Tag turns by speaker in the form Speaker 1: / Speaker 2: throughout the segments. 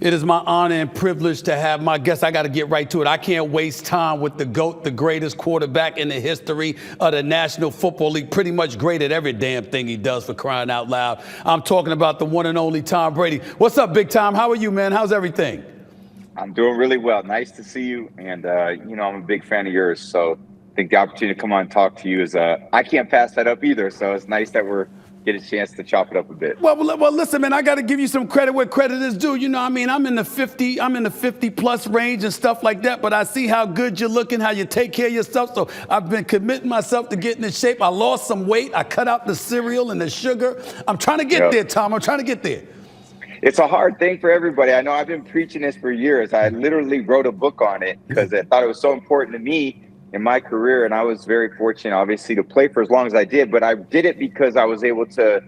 Speaker 1: It is my honor and privilege to have my guest. I got to get right to it. I can't waste time with the GOAT, the greatest quarterback in the history of the National Football League. Pretty much great at every damn thing he does, for crying out loud. I'm talking about the one and only Tom Brady. What's up, Big Tom? How are you, man? How's everything?
Speaker 2: I'm doing really well. Nice to see you. And, I'm a big fan of yours. So I think the opportunity to come on and talk to you is, I can't pass that up either. So it's nice that we're get a chance to chop it up a bit.
Speaker 1: Well, listen, man, I got to give you some credit where credit is due. You know, I mean, I'm in the 50 plus range and stuff like that, but I see how good you're looking, how you take care of yourself. So I've been committing myself to getting in shape. I lost some weight. I cut out the cereal and the sugar. I'm trying to get there, Tom. I'm trying to get there.
Speaker 2: It's a hard thing for everybody. I know I've been preaching this for years. I literally wrote a book on it because I thought it was so important to me in my career. And I was very fortunate, obviously, to play for as long as I did. But I did it because I was able to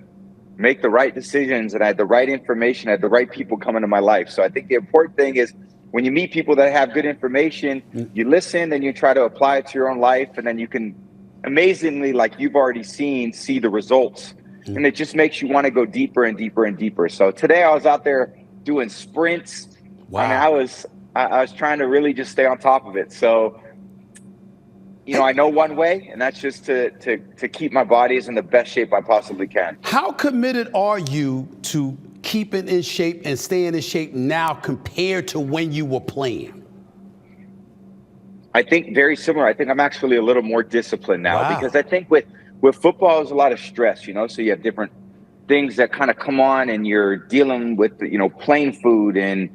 Speaker 2: make the right decisions and I had the right information, I had the right people come into my life. So I think the important thing is when you meet people that have good information, you listen and you try to apply it to your own life. And then you can amazingly, like you've already seen, see the results. And it just makes you want to go deeper and deeper and deeper. So today I was out there doing sprints. Wow. And I was trying to really just stay on top of it. So, I know one way, and that's just to keep my body in the best shape I possibly can.
Speaker 1: How committed are you to keeping in shape and staying in shape now compared to when you were playing?
Speaker 2: I think very similar. I think I'm actually a little more disciplined now because I think with football, there's a lot of stress, so you have different things that kind of come on and you're dealing with, plane food and,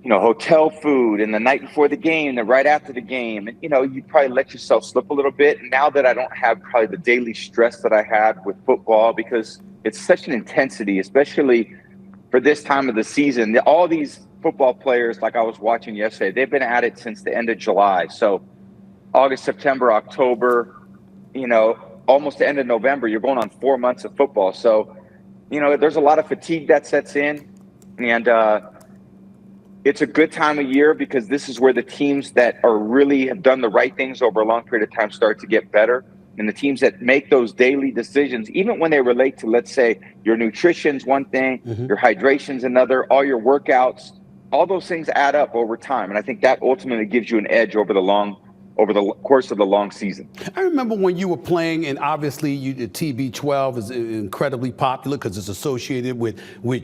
Speaker 2: hotel food and the night before the game and right after the game. And, you probably let yourself slip a little bit. And now that I don't have probably the daily stress that I had with football, because it's such an intensity, especially for this time of the season. All these football players, like I was watching yesterday, they've been at it since the end of July. So August, September, October, almost the end of November, you're going on 4 months of football. So, there's a lot of fatigue that sets in. And it's a good time of year because this is where the teams that are really have done the right things over a long period of time start to get better. And the teams that make those daily decisions, even when they relate to, let's say, your nutrition's one thing, your hydration's another, all your workouts, all those things add up over time. And I think that ultimately gives you an edge over the course of the long season.
Speaker 1: I remember when you were playing, and obviously the TB12 is incredibly popular because it's associated with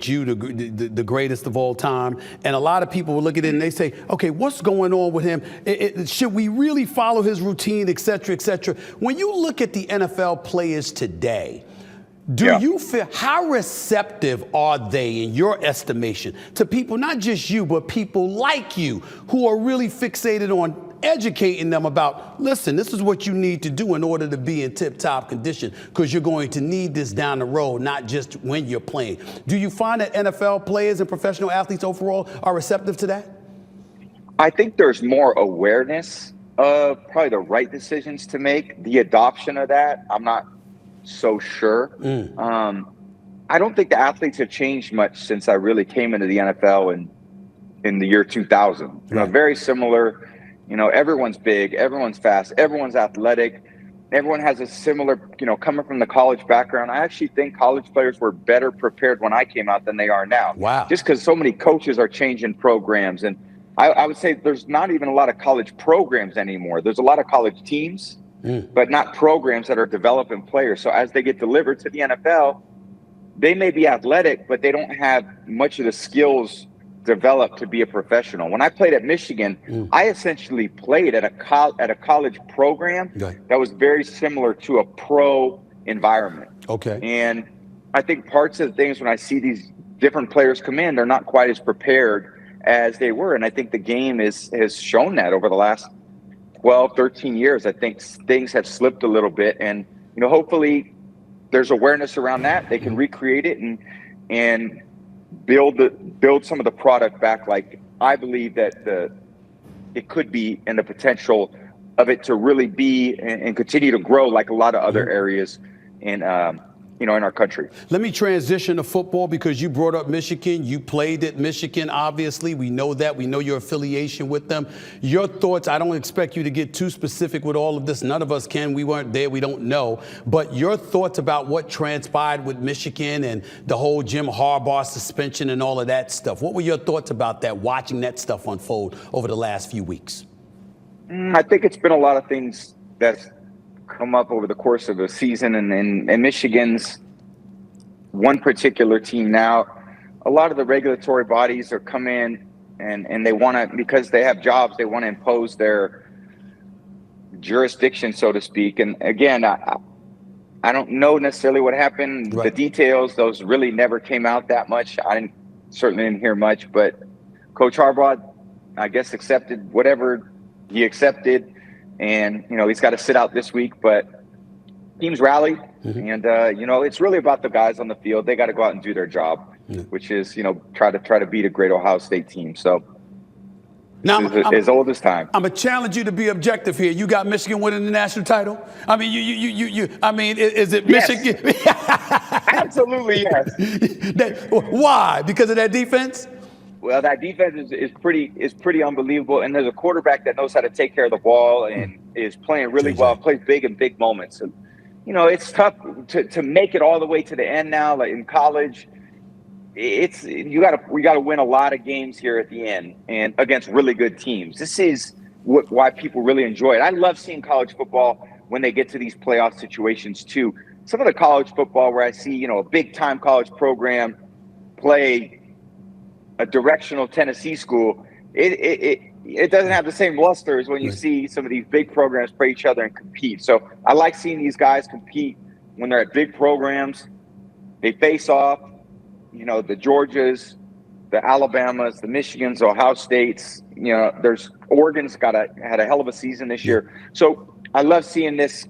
Speaker 1: you, the greatest of all time. And a lot of people will look at it and they say, okay, what's going on with him? Should we really follow his routine, et cetera, et cetera? When you look at the NFL players today, do you feel, how receptive are they, in your estimation, to people, not just you, but people like you who are really fixated on educating them about, listen, this is what you need to do in order to be in tip-top condition because you're going to need this down the road, not just when you're playing. Do you find that NFL players and professional athletes overall are receptive to that?
Speaker 2: I think there's more awareness of probably the right decisions to make. The adoption of that, I'm not so sure. I don't think the athletes have changed much since I really came into the NFL in the year 2000. Very similar. Everyone's big, everyone's fast, everyone's athletic, everyone has a similar, coming from the college background. I actually think college players were better prepared when I came out than they are now.
Speaker 1: Wow.
Speaker 2: Just because so many coaches are changing programs. And I would say there's not even a lot of college programs anymore. There's a lot of college teams, but not programs that are developing players. So as they get delivered to the NFL, they may be athletic, but they don't have much of the skills developed to be a professional. When I played at Michigan, I essentially played at a college program that was very similar to a pro environment.
Speaker 1: Okay.
Speaker 2: And I think parts of the things when I see these different players come in, they're not quite as prepared as they were. And I think the game has shown that over the last 12, 13 years. I think things have slipped a little bit. And, hopefully there's awareness around that. They can recreate it and build some of the product back. Like I believe that it could be, and the potential of it to really be and continue to grow like a lot of other areas in in our country.
Speaker 1: Let me transition to football because you brought up Michigan. You played at Michigan, obviously. We know that. We know your affiliation with them. Your thoughts, I don't expect you to get too specific with all of this. None of us can. We weren't there. We don't know. But your thoughts about what transpired with Michigan and the whole Jim Harbaugh suspension and all of that stuff. What were your thoughts about that, watching that stuff unfold over the last few weeks?
Speaker 2: I think it's been a lot of things that's come up over the course of the season, and Michigan's one particular team now. A lot of the regulatory bodies are come in and they want to, because they have jobs, they want to impose their jurisdiction, so to speak. And again, I don't know necessarily what happened.
Speaker 1: Right.
Speaker 2: The details, those really never came out that much. Certainly didn't hear much, but Coach Harbaugh, I guess, accepted whatever he accepted. And, he's got to sit out this week, but teams rallied. Mm-hmm. And, it's really about the guys on the field. They got to go out and do their job, which is, try to beat a great Ohio State team. So now, as old as time.
Speaker 1: I'm going to challenge you to be objective here. You got Michigan winning the national title? I mean, is it Michigan?
Speaker 2: Yes. Absolutely, yes.
Speaker 1: Why? Because of that defense?
Speaker 2: Well, that defense is pretty unbelievable, and there's a quarterback that knows how to take care of the ball and is playing really well, plays big in big moments. And, it's tough to make it all the way to the end now. Like in college, we got to win a lot of games here at the end and against really good teams. This is why people really enjoy it. I love seeing college football when they get to these playoff situations too. Some of the college football where I see a big time college program play a directional Tennessee school, it doesn't have the same luster as when you see some of these big programs play each other and compete. So I like seeing these guys compete when they're at big programs. They face off, the Georgias, the Alabamas, the Michigans, Ohio States. There's Oregon's had a hell of a season this year. So I love seeing this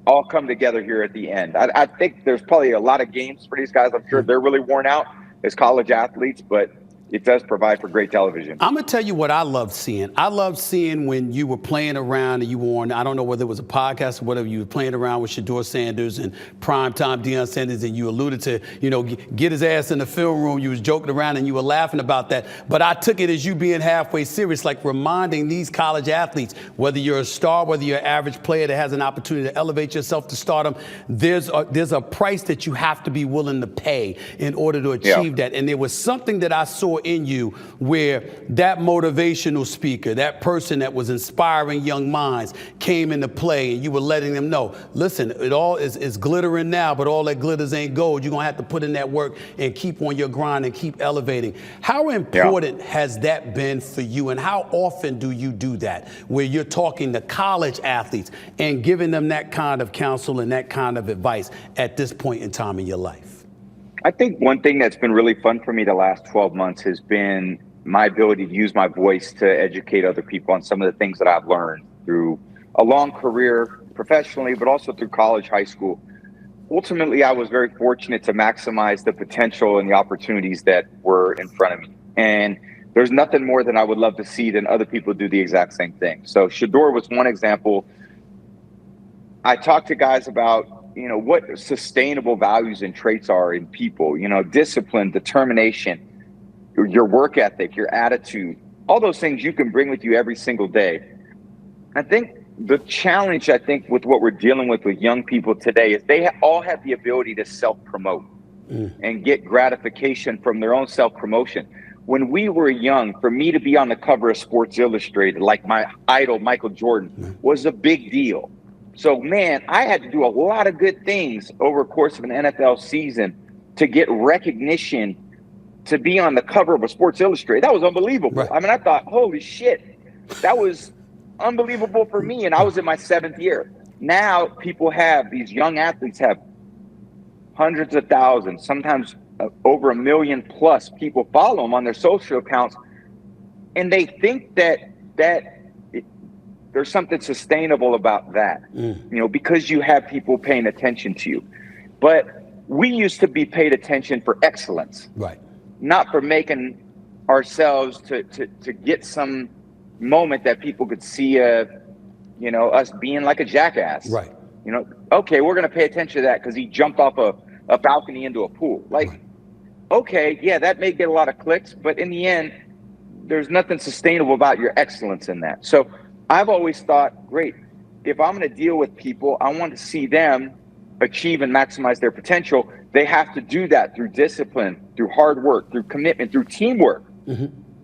Speaker 2: all come together here at the end. I think there's probably a lot of games for these guys. I'm sure they're really worn out as college athletes, but it does provide for great television.
Speaker 1: I'm going to tell you what I love seeing. I love seeing when you were playing around and you were on, I don't know whether it was a podcast or whatever, you were playing around with Shedeur Sanders and primetime Deion Sanders, and you alluded to, get his ass in the film room. You was joking around and you were laughing about that. But I took it as you being halfway serious, like reminding these college athletes, whether you're a star, whether you're an average player that has an opportunity to elevate yourself to stardom, there's a price that you have to be willing to pay in order to achieve that. And there was something that I saw in you where that motivational speaker, that person that was inspiring young minds came into play, and you were letting them know, listen, it all is glittering now, but all that glitters ain't gold. You're going to have to put in that work and keep on your grind and keep elevating. How important has that been for you, and how often do you do that, where you're talking to college athletes and giving them that kind of counsel and that kind of advice at this point in time in your life?
Speaker 2: I think one thing that's been really fun for me the last 12 months has been my ability to use my voice to educate other people on some of the things that I've learned through a long career professionally, but also through college, high school. Ultimately, I was very fortunate to maximize the potential and the opportunities that were in front of me. And there's nothing more than I would love to see than other people do the exact same thing. So Shedeur was one example. I talked to guys about what sustainable values and traits are in people, discipline, determination, your work ethic, your attitude, all those things you can bring with you every single day. I think the challenge, with what we're dealing with young people today is they all have the ability to self-promote and get gratification from their own self-promotion. When we were young, for me to be on the cover of Sports Illustrated, like my idol, Michael Jordan, was a big deal. So, man, I had to do a lot of good things over the course of an NFL season to get recognition to be on the cover of a Sports Illustrated. That was unbelievable. Right. I mean, I thought, holy shit, that was unbelievable for me. And I was in my 7th year. Now these young athletes have hundreds of thousands, sometimes over 1 million plus people follow them on their social accounts. And they think that there's something sustainable about that, because you have people paying attention to you. But we used to be paid attention for excellence,
Speaker 1: right?
Speaker 2: Not for making ourselves to get some moment that people could see, us being like a jackass.
Speaker 1: Right.
Speaker 2: Okay, we're going to pay attention to that because he jumped off a a balcony into a pool. Like, okay, yeah, that may get a lot of clicks, but in the end, there's nothing sustainable about your excellence in that. So I've always thought, great, if I'm going to deal with people, I want to see them achieve and maximize their potential. They have to do that through discipline, through hard work, through commitment, through teamwork.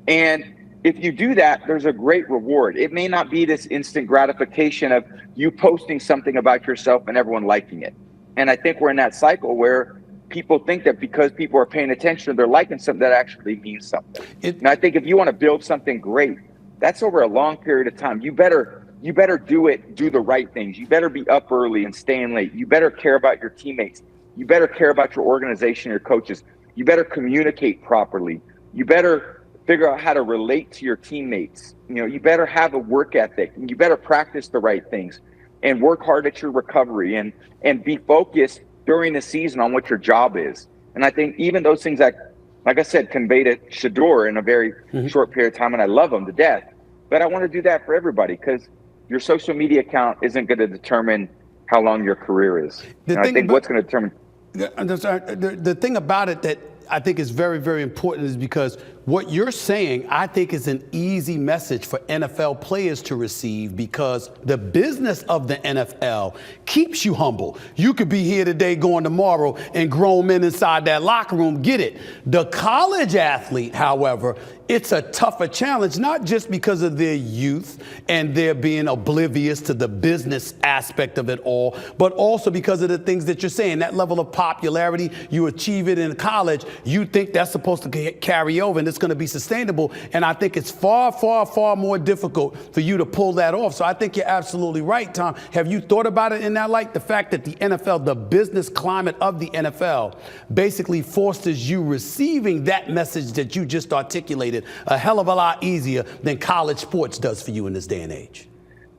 Speaker 2: And if you do that, there's a great reward. It may not be this instant gratification of you posting something about yourself and everyone liking it. And I think we're in that cycle where people think that because people are paying attention, they're liking something that actually means something. And I think if you want to build something great, that's over a long period of time. You better do the right things. You better be up early and staying late. You better care about your teammates. You better care about your organization, your coaches. You better communicate properly. You better figure out how to relate to your teammates. You better have a work ethic, and you better practice the right things and work hard at your recovery and be focused during the season on what your job is. And I think even those things that, like I said, conveyed to Shador in a very short period of time, and I love him to death. But I want to do that for everybody, because your social media account isn't going to determine how long your career is. I think what's going to determine.
Speaker 1: The thing about it that I think is very, very important is because what you're saying, I think, is an easy message for NFL players to receive, because the business of the NFL keeps you humble. You could be here today, going tomorrow, and grown men inside that locker room get it. The college athlete, however, it's a tougher challenge, not just because of their youth and their being oblivious to the business aspect of it all, but also because of the things that you're saying, that level of popularity, you achieve it in college, you think that's supposed to carry over and it's going to be sustainable. And I think it's far, far, far more difficult for you to pull that off. So I think you're absolutely right, Tom. Have you thought about it in that light? The fact that the NFL, the business climate of the NFL, basically forces you receiving that message that you just articulated a hell of a lot easier than college sports does for you in this day and age.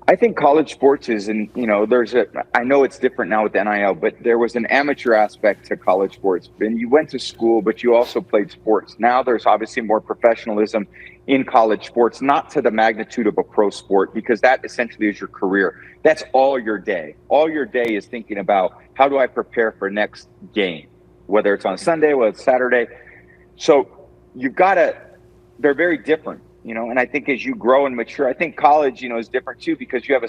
Speaker 2: I think college sports is, and I know it's different now with NIL, but there was an amateur aspect to college sports. And you went to school, but you also played sports. Now there's obviously more professionalism in college sports, not to the magnitude of a pro sport, because that essentially is your career. That's all your day. All your day is thinking about, how do I prepare for next game, whether it's on Sunday, whether it's Saturday. So they're very different. And I think as you grow and mature, I think college, is different too, because you have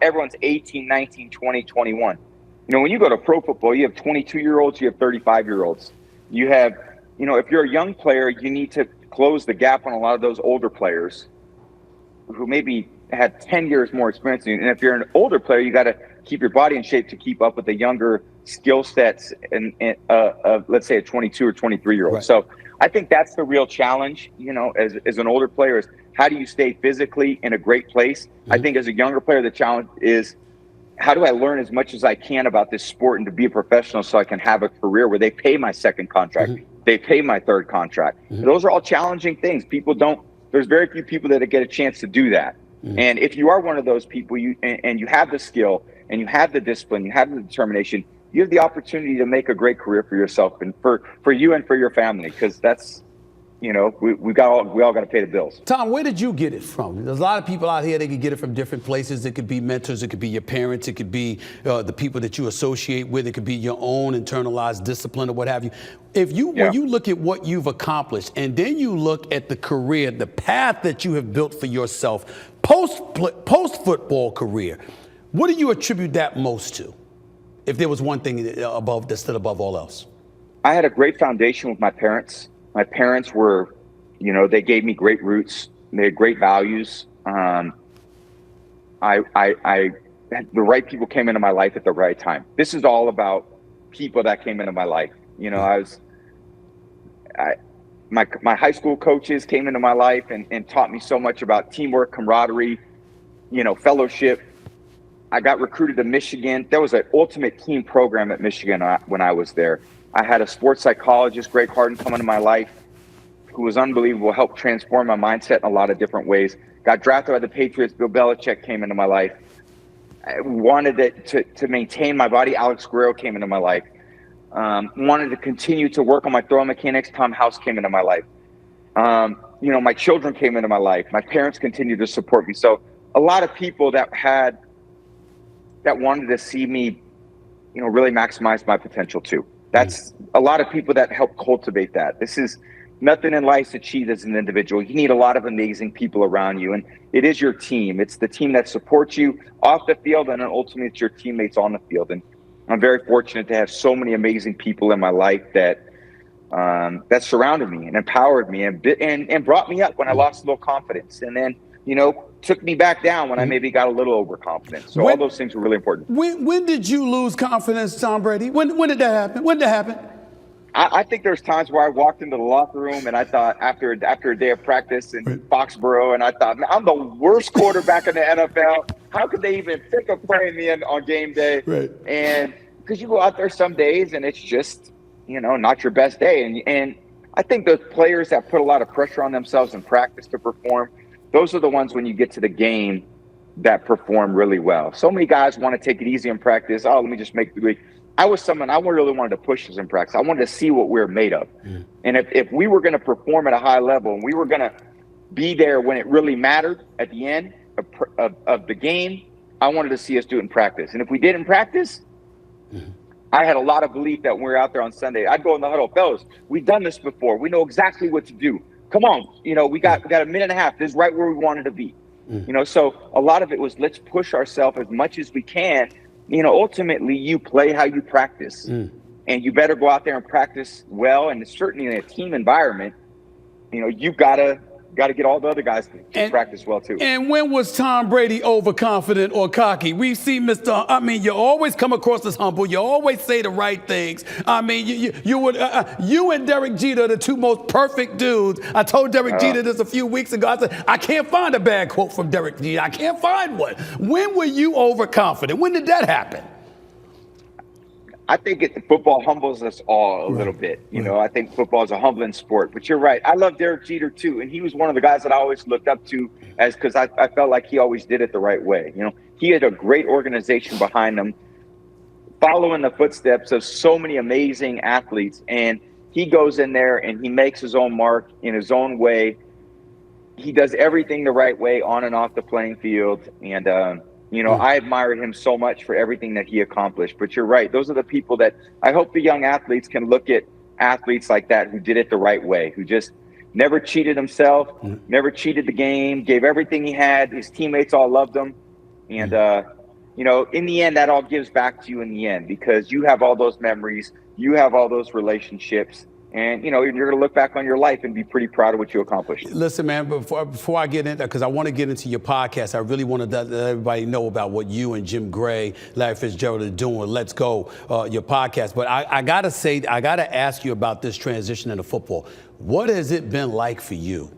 Speaker 2: everyone's 18, 19, 20, 21. When you go to pro football, you have 22-year-olds, you have 35-year-olds. You have, if you're a young player, you need to close the gap on a lot of those older players who maybe had 10 years more experience than you. And if you're an older player, you got to keep your body in shape to keep up with the younger skill sets and let's say a 22 or 23-year-old.
Speaker 1: Right.
Speaker 2: So I think that's the real challenge, as an older player, is how do you stay physically in a great place? I think as a younger player, the challenge is, how do I learn as much as I can about this sport and to be a professional so I can have a career where they pay my second contract, they pay my third contract. Those are all challenging things. There's very few people that get a chance to do that. And if you are one of those people, and you have the skill and you have the discipline, you have the determination, you have the opportunity to make a great career for yourself and for you and for your family, because that's, we all got to pay the bills.
Speaker 1: Tom, where did you get it from? There's a lot of people out here, they could get it from different places. It could be mentors, it could be your parents, it could be the people that you associate with, it could be your own internalized discipline or what have you. When you look at what you've accomplished, and then you look at the career, the path that you have built for yourself, post-football career, what do you attribute that most to? If there was one thing that stood above all else.
Speaker 2: I had a great foundation with my parents. My parents were, they gave me great roots. They had great values. The right people came into my life at the right time. This is all about people that came into my life. My high school coaches came into my life and taught me so much about teamwork, camaraderie, fellowship. I got recruited to Michigan. There was an ultimate team program at Michigan when I was there. I had a sports psychologist, Greg Harden, come into my life, who was unbelievable, helped transform my mindset in a lot of different ways. Got drafted by the Patriots. Bill Belichick came into my life. I wanted to maintain my body. Alex Guerrero came into my life. Wanted to continue to work on my throwing mechanics. Tom House came into my life. My children came into my life. My parents continued to support me. So a lot of people that wanted to see me, really maximize my potential too. That's a lot of people that help cultivate that. This is nothing in life's achieved as an individual. You need a lot of amazing people around you, and it is your team. It's the team that supports you off the field, and then ultimately it's your teammates on the field. And I'm very fortunate to have so many amazing people in my life that surrounded me and empowered me and brought me up when I lost a little confidence, and then took me back down when I maybe got a little overconfident. So all those things were really important.
Speaker 1: When did you lose confidence, Tom Brady? When did that happen? When did that happen?
Speaker 2: I think there's times where I walked into the locker room and I thought after a day of practice in Foxborough, and I thought, man, I'm the worst quarterback in the NFL. How could they even think of playing me on game day?
Speaker 1: Right.
Speaker 2: And because you go out there some days and it's just, not your best day. And I think those players that put a lot of pressure on themselves in practice to perform, those are the ones when you get to the game that perform really well. So many guys want to take it easy in practice. Oh, let me just make the week. I was someone, I really wanted to push us in practice. I wanted to see what we were made of. And if we were going to perform at a high level and we were going to be there when it really mattered at the end of the game, I wanted to see us do it in practice. And if we did in practice, I had a lot of belief that when we were out there on Sunday, I'd go in the huddle, fellas, we've done this before. We know exactly what to do. Come on. We got a minute and a half. This is right where we wanted to be. So a lot of it was let's push ourselves as much as we can. Ultimately you play how you practice, and you better go out there and practice well. And certainly in a team environment, you've got to get all the other guys to practice well too.
Speaker 1: And when was Tom Brady overconfident or cocky? We see you always come across as humble. You always say the right things. You and Derek Jeter are the two most perfect dudes. I told Derek Jeter this a few weeks ago. I said, I can't find a bad quote from Derek Jeter. I can't find one. When were you overconfident? When did that happen?
Speaker 2: I think football humbles us all a little bit. I think football is a humbling sport. But you're right. I love Derek Jeter too, and he was one of the guys that I always looked up to because I felt like he always did it the right way. He had a great organization behind him, following the footsteps of so many amazing athletes, and he goes in there and he makes his own mark in his own way. He does everything the right way on and off the playing field, and I admire him so much for everything that he accomplished. But you're right. Those are the people that I hope the young athletes can look at, athletes like that who did it the right way, who just never cheated himself, never cheated the game, gave everything he had. His teammates all loved him. And, in the end, that all gives back to you in the end because you have all those memories. You have all those relationships. And, you're going to look back on your life and be pretty proud of what you accomplished.
Speaker 1: Listen, man, before I get into, because I want to get into your podcast, I really want to let everybody know about what you and Jim Gray, Larry Fitzgerald are doing. Let's Go, your podcast. But I got to ask you about this transition into football. What has it been like for you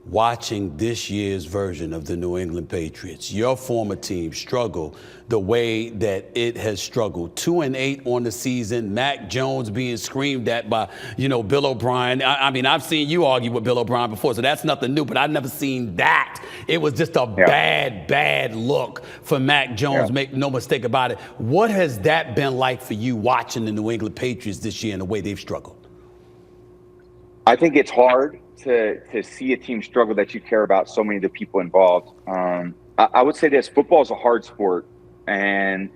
Speaker 1: watching this year's version of the New England Patriots, your former team, struggle the way that it has struggled? 2-8 on the season, Mac Jones being screamed at by, Bill O'Brien. I've seen you argue with Bill O'Brien before, so that's nothing new, but I've never seen that. It was just a bad look for Mac Jones, make no mistake about it. What has that been like for you watching the New England Patriots this year and the way they've struggled?
Speaker 2: I think it's hard to see a team struggle that you care about so many of the people involved. I would say this, football is a hard sport. And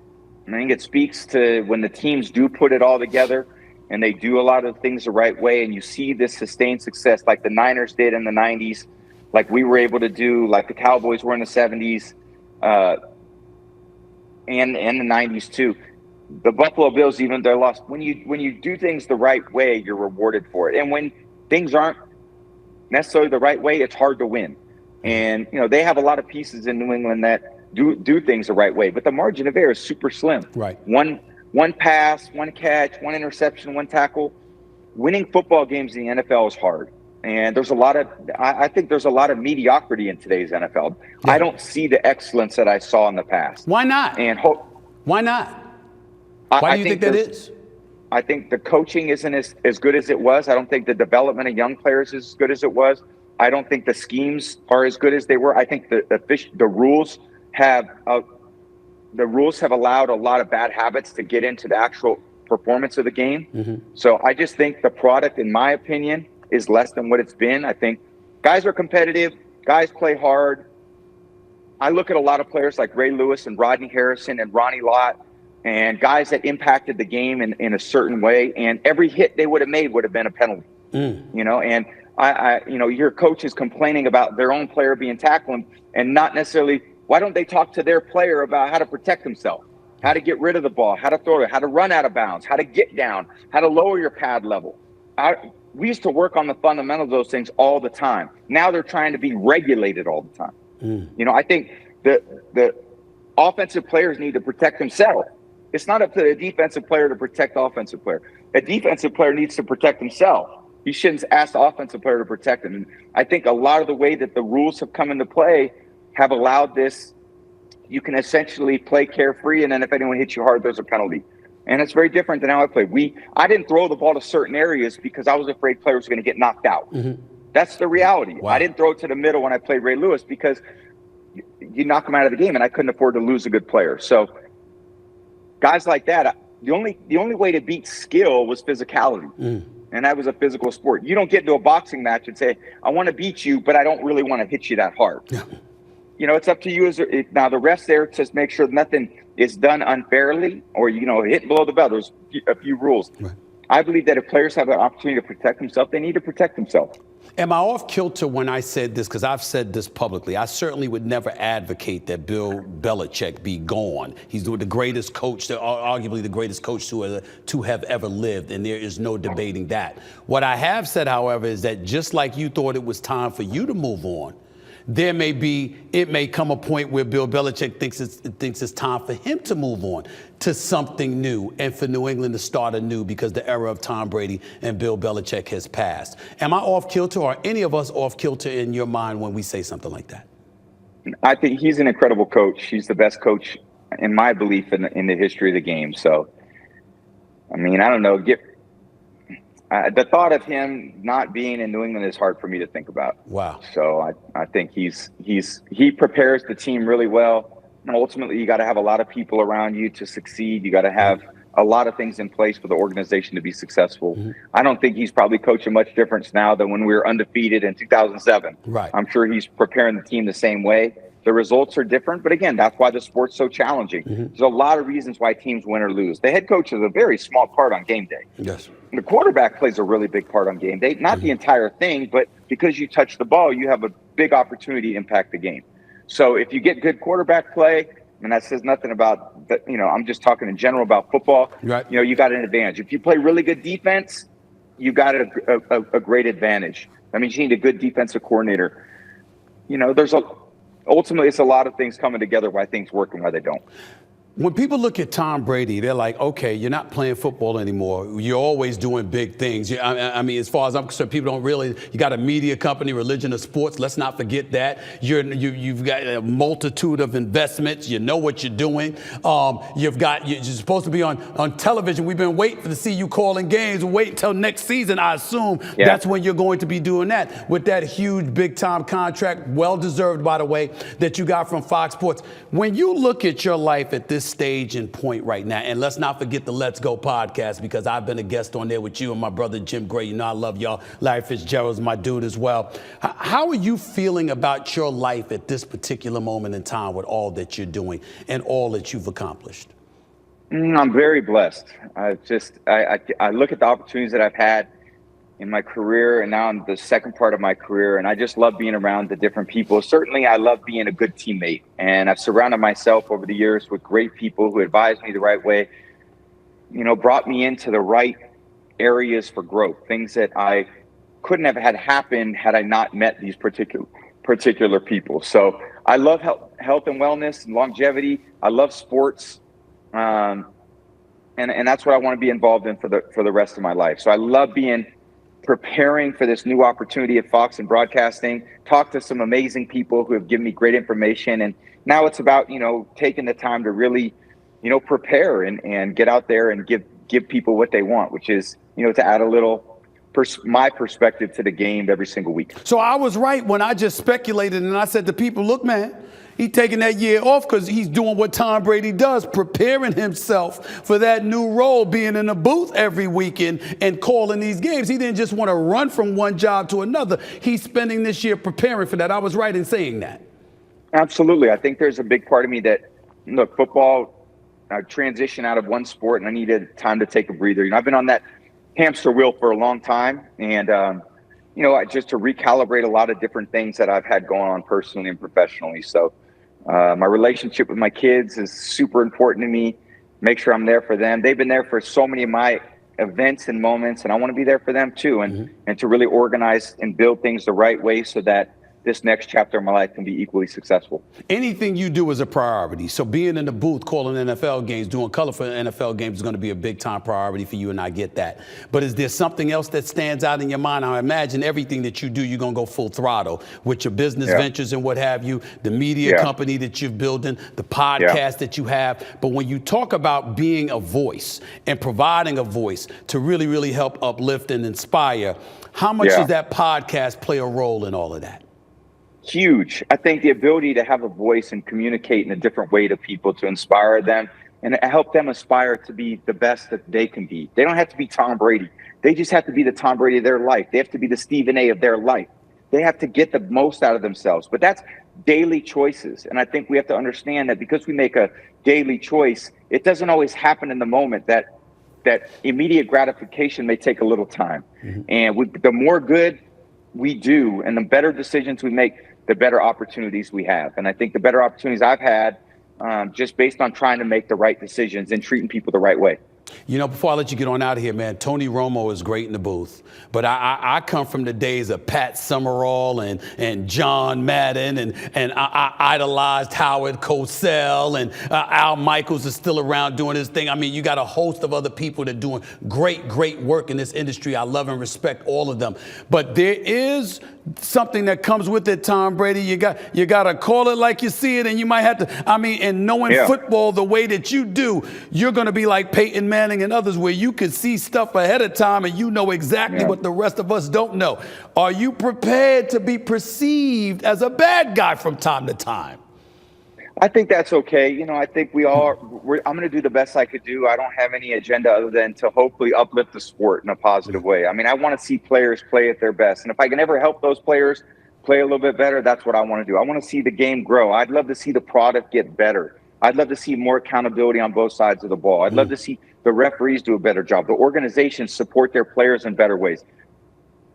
Speaker 2: I think it speaks to when the teams do put it all together and they do a lot of things the right way. And you see this sustained success like the Niners did in the 90s, like we were able to do, like the Cowboys were in the 70s and the 90s too. The Buffalo Bills, even though they lost, when you do things the right way, you're rewarded for it. And when things aren't necessarily the right way, it's hard to win. And they have a lot of pieces in New England that do things the right way, but the margin of error is super slim.
Speaker 1: Right.
Speaker 2: One pass, one catch, one interception, one tackle. Winning football games in the NFL is hard. And I think there's a lot of mediocrity in today's NFL. Yeah. I don't see the excellence that I saw in the past.
Speaker 1: Why not? Why not? Why do you think that is?
Speaker 2: I think the coaching isn't as good as it was. I don't think the development of young players is as good as it was. I don't think the schemes are as good as they were. I think the rules have allowed a lot of bad habits to get into the actual performance of the game. Mm-hmm. So I just think the product, in my opinion, is less than what it's been. I think guys are competitive. Guys play hard. I look at a lot of players like Ray Lewis and Rodney Harrison and Ronnie Lott and guys that impacted the game in a certain way. And every hit they would have made would have been a penalty. And I your coaches complaining about their own player being tackled and not necessarily, why don't they talk to their player about how to protect himself, how to get rid of the ball, how to throw it, how to run out of bounds, how to get down, how to lower your pad level. We used to work on the fundamentals of those things all the time. Now they're trying to be regulated all the time. I think the offensive players need to protect themselves. It's not up to the defensive player to protect the offensive player. A defensive player needs to protect himself. You shouldn't ask the offensive player to protect him. And I think a lot of the way that the rules have come into play have allowed this. You can essentially play carefree, and then if anyone hits you hard, there's a penalty. And it's very different than how I played. I didn't throw the ball to certain areas because I was afraid players were going to get knocked out. That's the reality. Wow. I didn't throw it to the middle when I played Ray Lewis because you knock him out of the game, and I couldn't afford to lose a good player. So guys like that, the only way to beat skill was physicality. And that was a physical sport. You don't get into a boxing match and say, I want to beat you, but I don't really want to hit you that hard. It's up to you. Now the refs there to make sure nothing is done unfairly or, hit below the belt. There's a few rules. Right. I believe that if players have an opportunity to protect themselves, they need to protect themselves.
Speaker 1: Am I off kilter when I said this? Because I've said this publicly. I certainly would never advocate that Bill Belichick be gone. He's the greatest coach, arguably the greatest coach to have ever lived, and there is no debating that. What I have said, however, is that just like you thought it was time for you to move on, it may come a point where Bill Belichick thinks it's time for him to move on to something new and for New England to start anew because the era of Tom Brady and Bill Belichick has passed. Am I off kilter, or are any of us off kilter in your mind when we say something like that?
Speaker 2: I think he's an incredible coach. He's the best coach, in my belief, in the history of the game. So, I don't know. The thought of him not being in New England is hard for me to think about.
Speaker 1: Wow.
Speaker 2: So I think he prepares the team really well. And ultimately, you got to have a lot of people around you to succeed. You got to have a lot of things in place for the organization to be successful. I don't think he's probably coaching much difference now than when we were undefeated in 2007.
Speaker 1: Right.
Speaker 2: I'm sure he's preparing the team the same way. The results are different, but again, that's why the sport's so challenging. There's a lot of reasons why teams win or lose. The head coach is a very small part on game day.
Speaker 1: Yes.
Speaker 2: The quarterback plays a really big part on game day. Not the entire thing, but because you touch the ball, you have a big opportunity to impact the game. So if you get good quarterback play, and that says nothing about that, I'm just talking in general about football. Right. You got an advantage. If you play really good defense, you got a great advantage. That means you need a good defensive coordinator. Ultimately, it's a lot of things coming together why things work and why they don't.
Speaker 1: When people look at Tom Brady, they're like, okay, you're not playing football anymore. You're always doing big things. As far as I'm concerned, people don't really, you got a media company, religion of sports. Let's not forget that. You've got a multitude of investments. You know what you're doing. You're supposed to be on television. We've been waiting to see you calling games. Wait until next season, I assume. Yeah. That's when you're going to be doing that with that huge big-time contract, well-deserved, by the way, that you got from Fox Sports. When you look at your life at this stage and point right now, and let's not forget the Let's Go podcast, because I've been a guest on there with you and my brother Jim Gray. I love y'all. Larry Fitzgerald's my dude as well. How are you feeling about your life at this particular moment in time with all that you're doing and all that you've accomplished?
Speaker 2: I'm very blessed. I look at the opportunities that I've had in my career, and now in the second part of my career, and I just love being around the different people. Certainly, I love being a good teammate, and I've surrounded myself over the years with great people who advise me the right way, brought me into the right areas for growth, things that I couldn't have had happen had I not met these particular people. So I love health and wellness and longevity. I love sports, and that's what I want to be involved in for the rest of my life. So I love preparing for this new opportunity at Fox and broadcasting, talk to some amazing people who have given me great information. And now it's about, taking the time to really, prepare and get out there and give people what they want, which is, to add a little my perspective to the game every single week.
Speaker 1: So I was right when I just speculated and I said to people, look, man, he's taking that year off because he's doing what Tom Brady does, preparing himself for that new role, being in the booth every weekend and calling these games. He didn't just want to run from one job to another. He's spending this year preparing for that. I was right in saying that.
Speaker 2: Absolutely. I think there's a big part of me that, look, football, transition out of one sport, and I needed time to take a breather. I've been on that hamster wheel for a long time, and just to recalibrate a lot of different things that I've had going on personally and professionally. So my relationship with my kids is super important to me. Make sure I'm there for them. They've been there for so many of my events and moments, and I want to be there for them too, and to really organize and build things the right way so that this next chapter of my life can be equally successful.
Speaker 1: Anything you do is a priority. So being in the booth, calling NFL games, doing color for NFL games is going to be a big time priority for you, and I get that. But is there something else that stands out in your mind? I imagine everything that you do, you're going to go full throttle with your business ventures and what have you, the media company that you're building, the podcast that you have. But when you talk about being a voice and providing a voice to really, really help uplift and inspire, how much does that podcast play a role in all of that?
Speaker 2: Huge. I think the ability to have a voice and communicate in a different way to people, to inspire them and help them aspire to be the best that they can be. They don't have to be Tom Brady. They just have to be the Tom Brady of their life. They have to be the Stephen A of their life. They have to get the most out of themselves. But that's daily choices. And I think we have to understand that because we make a daily choice, it doesn't always happen in the moment. That immediate gratification may take a little time. And the more good we do and the better decisions we make, the better opportunities we have. And I think the better opportunities I've had just based on trying to make the right decisions and treating people the right way.
Speaker 1: Before I let you get on out of here, man, Tony Romo is great in the booth. But I come from the days of Pat Summerall and John Madden, and I idolized Howard Cosell, and Al Michaels is still around doing his thing. I mean, you got a host of other people that are doing great work in this industry. I love and respect all of them. But there is something that comes with it, Tom Brady. You got to call it like you see it, and you might have to. I mean, and knowing football the way that you do, you're going to be like Peyton Manning and others, where you can see stuff ahead of time and you know exactly what the rest of us don't know. Are you prepared to be perceived as a bad guy from time to time?
Speaker 2: I think that's okay. I think I'm going to do the best I could do. I don't have any agenda other than to hopefully uplift the sport in a positive way. I mean, I want to see players play at their best. And if I can ever help those players play a little bit better, that's what I want to do. I want to see the game grow. I'd love to see the product get better. I'd love to see more accountability on both sides of the ball. I'd love to see the referees do a better job. The organizations support their players in better ways.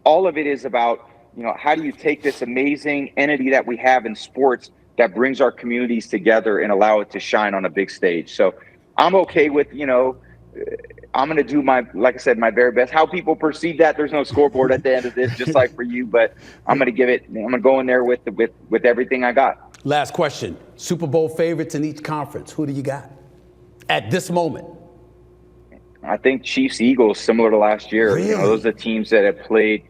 Speaker 2: All of it is about, how do you take this amazing entity that we have in sports that brings our communities together and allow it to shine on a big stage. So I'm okay with, I'm going to do like I said, my very best. How people perceive that, there's no scoreboard at the end of this, just like for you, but I'm going to go in there with everything I got.
Speaker 1: Last question. Super Bowl favorites in each conference. Who do you got at this moment?
Speaker 2: I think Chiefs, Eagles, similar to last year.
Speaker 1: Really?
Speaker 2: Those are the teams that have played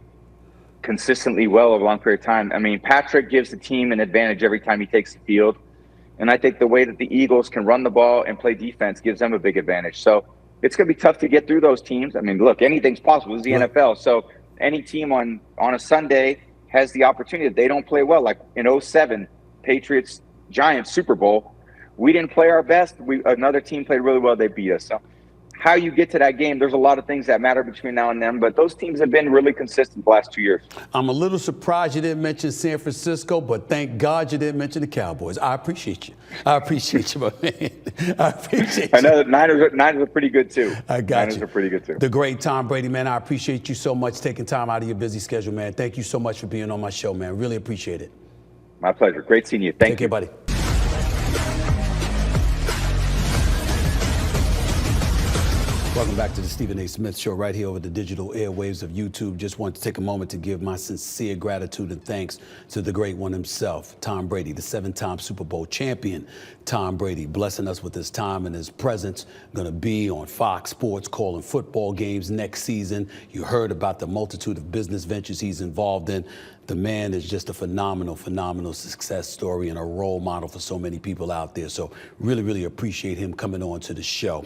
Speaker 2: consistently well over a long period of time. I mean, Patrick gives the team an advantage every time he takes the field. And I think the way that the Eagles can run the ball and play defense gives them a big advantage. So it's going to be tough to get through those teams. I mean, look, anything's possible. It's the NFL. So any team on a Sunday has the opportunity. If they don't play well, like in 2007, Patriots, Giants, Super Bowl, we didn't play our best. Another team played really well. They beat us. So how you get to that game, there's a lot of things that matter between now and then, but those teams have been really consistent the last 2 years. I'm
Speaker 1: a little surprised you didn't mention San Francisco, but thank God you didn't mention the Cowboys. I appreciate you. I appreciate you, my man. I appreciate you.
Speaker 2: I know that Niners are pretty good too.
Speaker 1: I got
Speaker 2: Niners
Speaker 1: you.
Speaker 2: are pretty good too.
Speaker 1: The great Tom Brady, man, I appreciate you so much taking time out of your busy schedule, man. Thank you so much for being on my show, man. Really appreciate it.
Speaker 2: My pleasure. Great seeing you. Thank you.
Speaker 1: Take care, buddy. Welcome back to the Stephen A. Smith Show right here over the digital airwaves of YouTube. Just want to take a moment to give my sincere gratitude and thanks to the great one himself, Tom Brady, the 7-time Super Bowl champion. Tom Brady blessing us with his time and his presence. Going to be on Fox Sports calling football games next season. You heard about the multitude of business ventures he's involved in. The man is just a phenomenal success story and a role model for so many people out there. So really, really appreciate him coming on to the show.